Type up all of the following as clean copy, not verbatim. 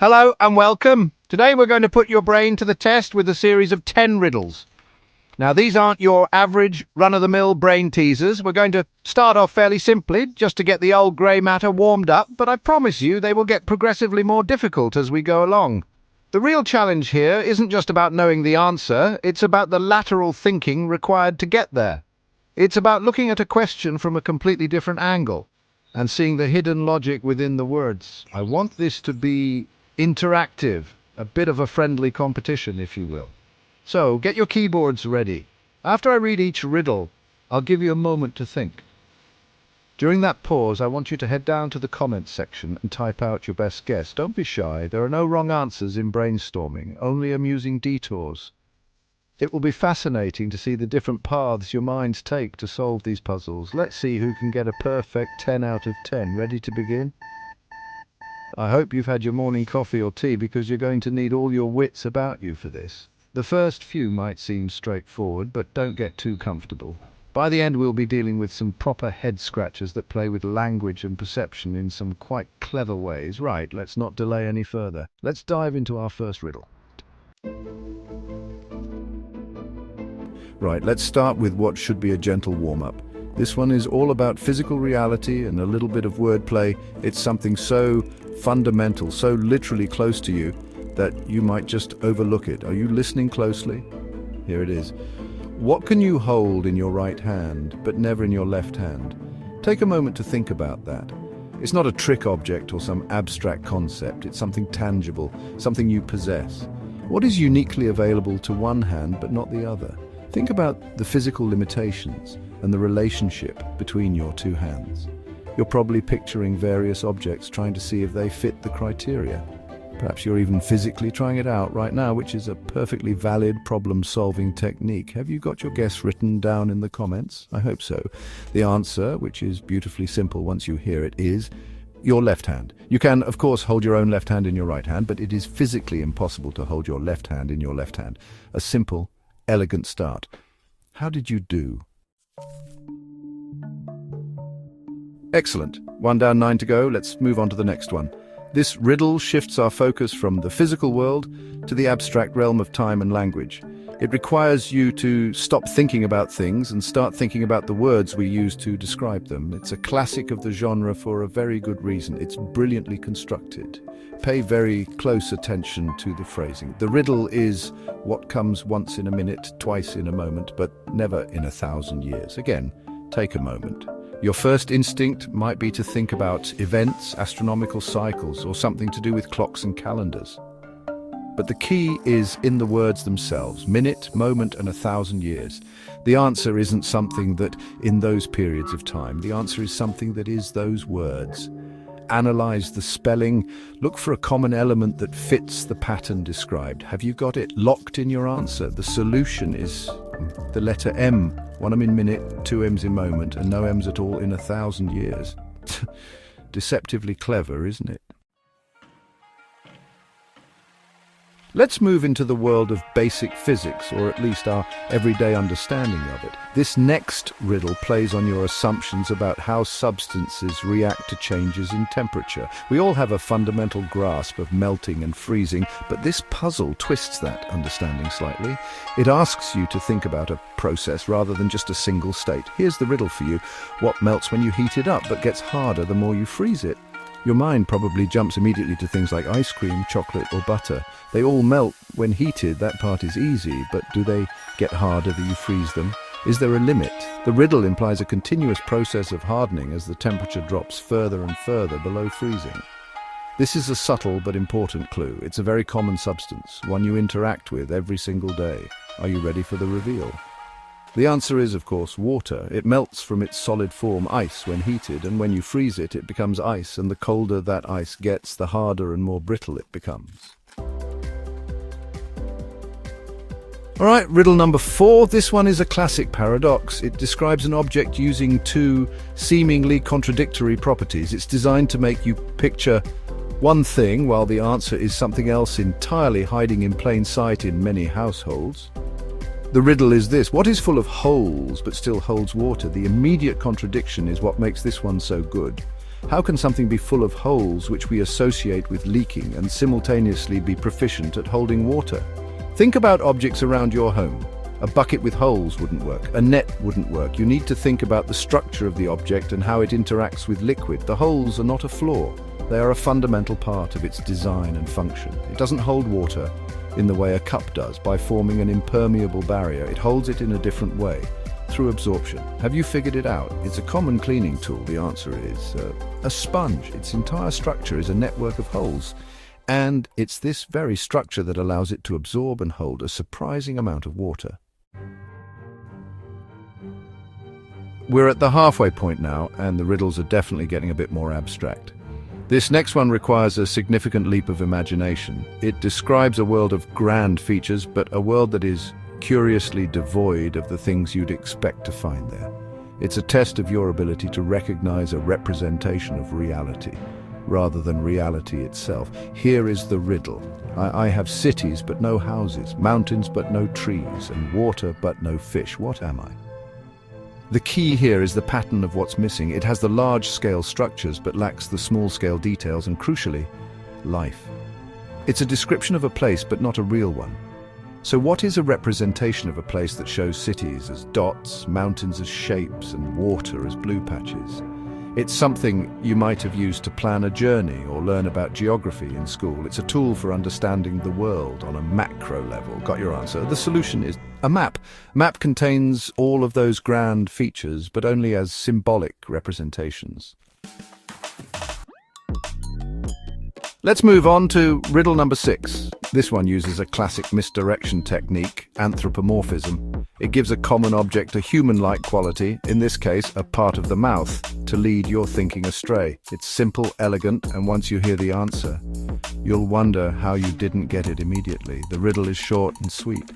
Hello and welcome. Today we're going to put your brain to the test with a series of 10 riddles. Now these aren't your average run-of-the-mill brain teasers. We're going to start off fairly simply, just to get the old grey matter warmed up, but I promise you they will get progressively more difficult as we go along. The real challenge here isn't just about knowing the answer, it's about the lateral thinking required to get there. It's about looking at a question from a completely different angle and seeing the hidden logic within the words. I want this to be interactive, a bit of a friendly competition, if you will. So, get your keyboards ready. After I read each riddle, I'll give you a moment to think. During that pause, I want you to head down to the comments section and type out your best guess. Don't be shy. There are no wrong answers in brainstorming, only amusing detours. It will be fascinating to see the different paths your minds take to solve these puzzles. Let's see who can get a perfect 10 out of 10. Ready to begin? I hope you've had your morning coffee or tea, because you're going to need all your wits about you for this. The first few might seem straightforward, but don't get too comfortable. By the end we'll be dealing with some proper head scratchers that play with language and perception in some quite clever ways. Right, let's not delay any further. Let's dive into our first riddle. Right, let's start with what should be a gentle warm-up. This one is all about physical reality and a little bit of wordplay. It's something so fundamental, so literally close to you, that you might just overlook it. Are you listening closely? Here it is. What can you hold in your right hand, but never in your left hand? Take a moment to think about that. It's not a trick object or some abstract concept. It's something tangible, something you possess. What is uniquely available to one hand, but not the other? Think about the physical limitations and the relationship between your two hands. You're probably picturing various objects, trying to see if they fit the criteria. Perhaps you're even physically trying it out right now, which is a perfectly valid problem-solving technique. Have you got your guess written down in the comments? I hope so. The answer, which is beautifully simple once you hear it, is your left hand. You can, of course, hold your own left hand in your right hand, but it is physically impossible to hold your left hand in your left hand. A simple, elegant start. How did you do? Excellent. 1 down, 9 to go. Let's move on to the next one. This riddle shifts our focus from the physical world to the abstract realm of time and language. It requires you to stop thinking about things and start thinking about the words we use to describe them. It's a classic of the genre for a very good reason. It's brilliantly constructed. Pay very close attention to the phrasing. The riddle is what comes once in a minute, twice in a moment, but never in 1,000 years. Again, take a moment. Your first instinct might be to think about events, astronomical cycles, or something to do with clocks and calendars. But the key is in the words themselves: minute, moment, and 1,000 years. The answer isn't something that in those periods of time. The answer is something that is those words. Analyze the spelling, look for a common element that fits the pattern described. Have you got it locked in your answer? The solution is the letter M. 1 M in minute, 2 M's in moment, and no M's at all in 1,000 years. Deceptively clever, isn't it? Let's move into the world of basic physics, or at least our everyday understanding of it. This next riddle plays on your assumptions about how substances react to changes in temperature. We all have a fundamental grasp of melting and freezing, but this puzzle twists that understanding slightly. It asks you to think about a process rather than just a single state. Here's the riddle for you. What melts when you heat it up but gets harder the more you freeze it? Your mind probably jumps immediately to things like ice cream, chocolate, or butter. They all melt when heated. That part is easy, but do they get harder as you freeze them? Is there a limit? The riddle implies a continuous process of hardening as the temperature drops further and further below freezing. This is a subtle but important clue. It's a very common substance, one you interact with every single day. Are you ready for the reveal? The answer is, of course, water. It melts from its solid form, ice, when heated, and when you freeze it, it becomes ice, and the colder that ice gets, the harder and more brittle it becomes. All right, riddle number 4. This one is a classic paradox. It describes an object using two seemingly contradictory properties. It's designed to make you picture one thing while the answer is something else entirely, hiding in plain sight in many households. The riddle is this: what is full of holes but still holds water? The immediate contradiction is what makes this one so good. How can something be full of holes which we associate with leaking and simultaneously be proficient at holding water? Think about objects around your home. A bucket with holes wouldn't work. A net wouldn't work. You need to think about the structure of the object and how it interacts with liquid. The holes are not a flaw. They are a fundamental part of its design and function. It doesn't hold water in the way a cup does, by forming an impermeable barrier. It holds it in a different way, through absorption. Have you figured it out? It's a common cleaning tool. The answer is a sponge. Its entire structure is a network of holes. And it's this very structure that allows it to absorb and hold a surprising amount of water. We're at the halfway point now, and the riddles are definitely getting a bit more abstract. This next one requires a significant leap of imagination. It describes a world of grand features, but a world that is curiously devoid of the things you'd expect to find there. It's a test of your ability to recognize a representation of reality, rather than reality itself. Here is the riddle. I have cities but no houses, mountains but no trees, and water but no fish. What am I? The key here is the pattern of what's missing. It has the large-scale structures but lacks the small-scale details and, crucially, life. It's a description of a place but not a real one. So what is a representation of a place that shows cities as dots, mountains as shapes, and water as blue patches? It's something you might have used to plan a journey or learn about geography in school. It's a tool for understanding the world on a macro level. Got your answer? The solution is a map. A map contains all of those grand features, but only as symbolic representations. Let's move on to riddle number 6. This one uses a classic misdirection technique, anthropomorphism. It gives a common object a human-like quality, in this case a part of the mouth, to lead your thinking astray. It's simple, elegant, and once you hear the answer, you'll wonder how you didn't get it immediately. The riddle is short and sweet.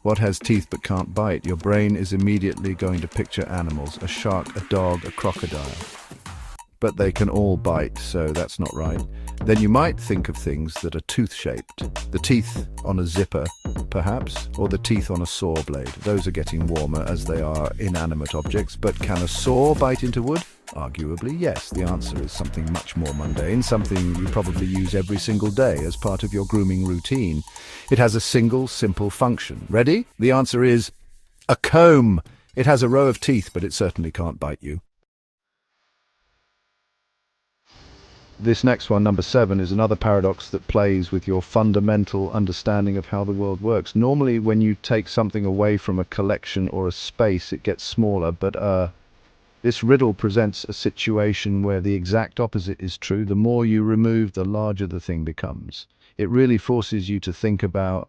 What has teeth but can't bite? Your brain is immediately going to picture animals, a shark, a dog, a crocodile. But they can all bite, so that's not right. Then you might think of things that are tooth-shaped. The teeth on a zipper, perhaps, or the teeth on a saw blade. Those are getting warmer as they are inanimate objects, but can a saw bite into wood? Arguably, yes. The answer is something much more mundane, something you probably use every single day as part of your grooming routine. It has a single, simple function. Ready? The answer is a comb. It has a row of teeth, but it certainly can't bite you. This next one, number 7, is another paradox that plays with your fundamental understanding of how the world works. Normally, when you take something away from a collection or a space, it gets smaller, but this riddle presents a situation where the exact opposite is true. The more you remove, the larger the thing becomes. It really forces you to think about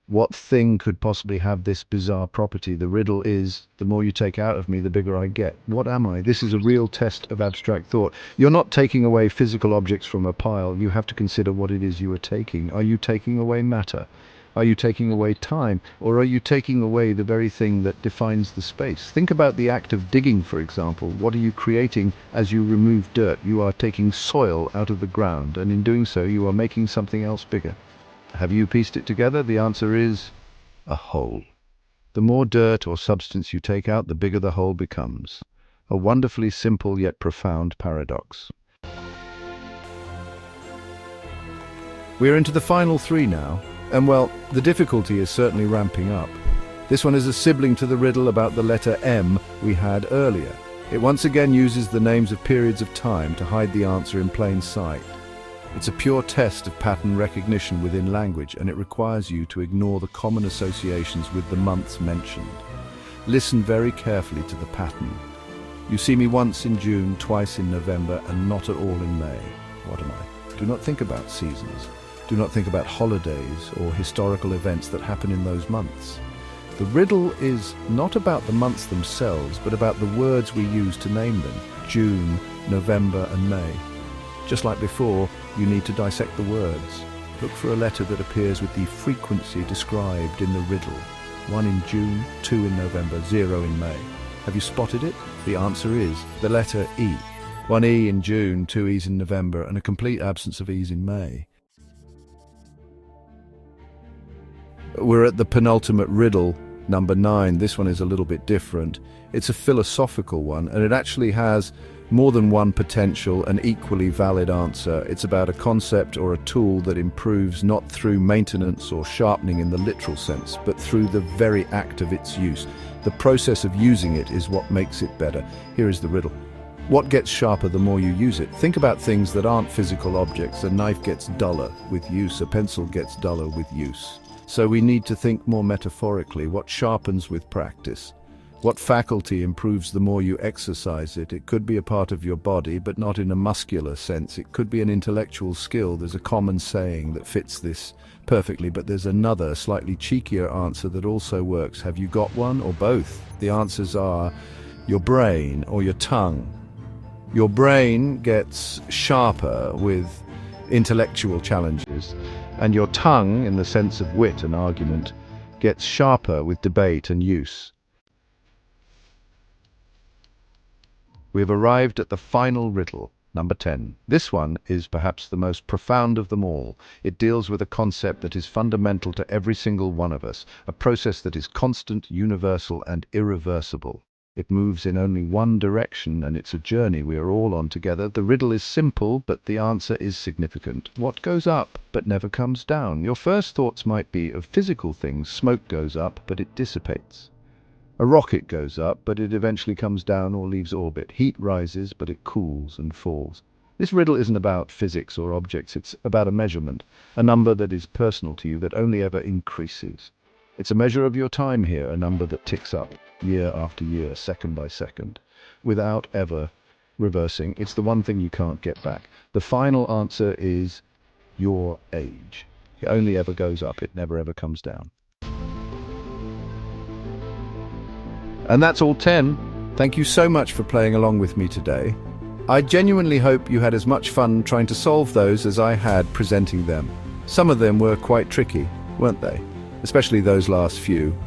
what thing could possibly have this bizarre property. The riddle is, the more you take out of me, the bigger I get. What am I? This is a real test of abstract thought. You're not taking away physical objects from a pile. You have to consider what it is you are taking. Are you taking away matter? Are you taking away time? Or are you taking away the very thing that defines the space? Think about the act of digging, for example. What are you creating as you remove dirt? You are taking soil out of the ground, and in doing so, you are making something else bigger. Have you pieced it together? The answer is a hole. The more dirt or substance you take out, the bigger the hole becomes. A wonderfully simple yet profound paradox. We're into the final 3 now, and well, the difficulty is certainly ramping up. This one is a sibling to the riddle about the letter M we had earlier. It once again uses the names of periods of time to hide the answer in plain sight. It's a pure test of pattern recognition within language, and it requires you to ignore the common associations with the months mentioned. Listen very carefully to the pattern. You see me once in June, twice in November, and not at all in May. What am I? Do not think about seasons. Do not think about holidays or historical events that happen in those months. The riddle is not about the months themselves, but about the words we use to name them. June, November, and May. Just like before, you need to dissect the words. Look for a letter that appears with the frequency described in the riddle. 1 in June, 2 in November, 0 in May. Have you spotted it? The answer is the letter E. 1 E in June, 2 E's in November, and a complete absence of E's in May. We're at the penultimate riddle, number 9. This one is a little bit different. It's a philosophical one, and it actually has more than one potential and equally valid answer. It's about a concept or a tool that improves not through maintenance or sharpening in the literal sense, but through the very act of its use. The process of using it is what makes it better. Here is the riddle. What gets sharper the more you use it? Think about things that aren't physical objects. A knife gets duller with use, a pencil gets duller with use. So we need to think more metaphorically. What sharpens with practice? What faculty improves the more you exercise it? It could be a part of your body, but not in a muscular sense. It could be an intellectual skill. There's a common saying that fits this perfectly, but there's another, slightly cheekier answer that also works. Have you got one or both? The answers are your brain or your tongue. Your brain gets sharper with intellectual challenges, and your tongue, in the sense of wit and argument, gets sharper with debate and use. We have arrived at the final riddle, number 10. This one is perhaps the most profound of them all. It deals with a concept that is fundamental to every single one of us, a process that is constant, universal, and irreversible. It moves in only one direction, and it's a journey we are all on together. The riddle is simple, but the answer is significant. What goes up, but never comes down? Your first thoughts might be of physical things. Smoke goes up, but it dissipates. A rocket goes up, but it eventually comes down or leaves orbit. Heat rises, but it cools and falls. This riddle isn't about physics or objects. It's about a measurement, a number that is personal to you, that only ever increases. It's a measure of your time here, a number that ticks up year after year, second by second, without ever reversing. It's the one thing you can't get back. The final answer is your age. It only ever goes up. It never ever comes down. And that's all 10. Thank you so much for playing along with me today. I genuinely hope you had as much fun trying to solve those as I had presenting them. Some of them were quite tricky, weren't they? Especially those last few.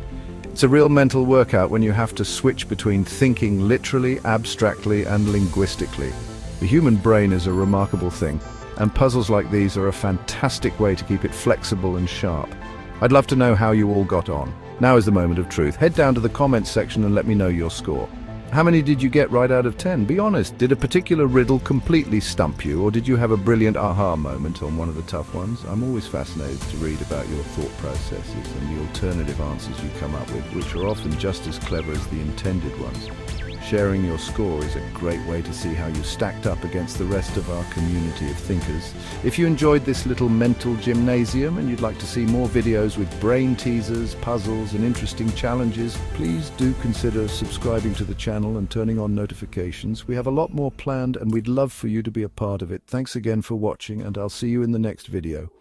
It's a real mental workout when you have to switch between thinking literally, abstractly, and linguistically. The human brain is a remarkable thing, and puzzles like these are a fantastic way to keep it flexible and sharp. I'd love to know how you all got on. Now is the moment of truth. Head down to the comments section and let me know your score. How many did you get right out of 10? Be honest, did a particular riddle completely stump you, or did you have a brilliant aha moment on one of the tough ones? I'm always fascinated to read about your thought processes and the alternative answers you come up with, which are often just as clever as the intended ones. Sharing your score is a great way to see how you stacked up against the rest of our community of thinkers. If you enjoyed this little mental gymnasium and you'd like to see more videos with brain teasers, puzzles, and interesting challenges, please do consider subscribing to the channel and turning on notifications. We have a lot more planned and we'd love for you to be a part of it. Thanks again for watching, and I'll see you in the next video.